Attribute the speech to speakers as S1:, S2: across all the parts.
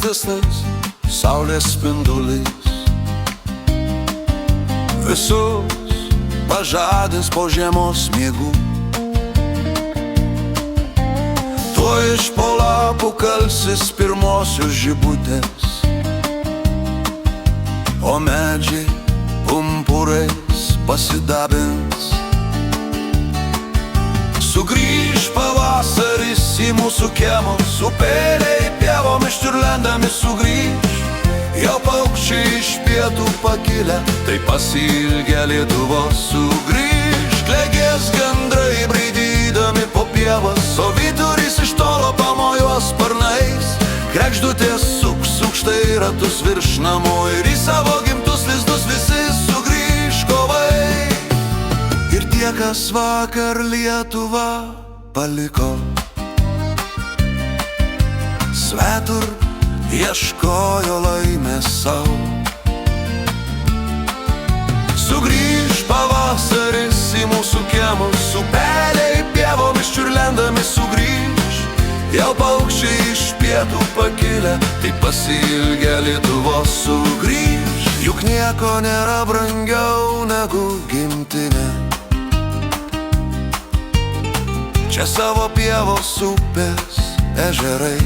S1: ištisas saulės spindulys visus pažadins po žiemos miegų. Tuoj iš po lapų kalsis pirmosios žibutės, o medžiai pumpurais pasidabins. Sugrįž pavasaris į mūsų kiemus, upeliai pievom iščiurlendami sugrįž. Jau paukščiai iš pietų pakilę, tai pasiilgę Lietuvos sugrįž. Klegės gandrai braidydami po pievas, o vyturys iš tolo pamojuos sparnais. Kregždutės suks štai ratus virš namų ir į savo gimtus lizdus visi sugrįž kovai. Ir tie, kas vakar Lietuvą paliko, svetur ieškojo laimės sau. Sugrįž pavasaris į mūsų kiemus, upeliai pievom iščiurlendami sugrįž. Jau paukščiai iš pietų pakilę, tai pasiilgę Lietuvos sugrįž. Juk nieko nėra brangiau negu gimtinė. Čia savo pievos, upės, ežerai.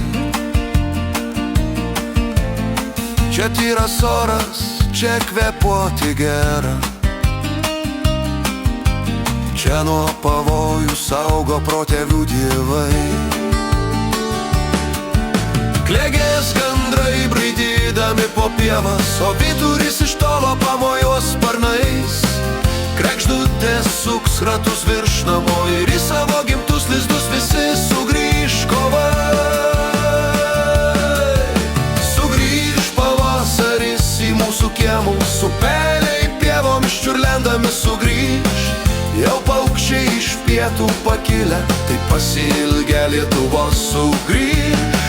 S1: Čia tyras oras, čia kvėpuoti gera. Čia nuo pavojų saugo protėvių dievai. Klegės gandrai braidydami po pievas, o vyturys iš tolo pamojuos sparnais. Kregždutės suks ratus virš namo ir į savo gimtus lizdus visi sugrįž kovai. Sugrįž pavasaris į mūsų kiemus, upeliai pievom iščiurlendami sugrįž. Jau paukščiai iš pietų pakilę, tai pasiilgę Lietuvos sugrįž.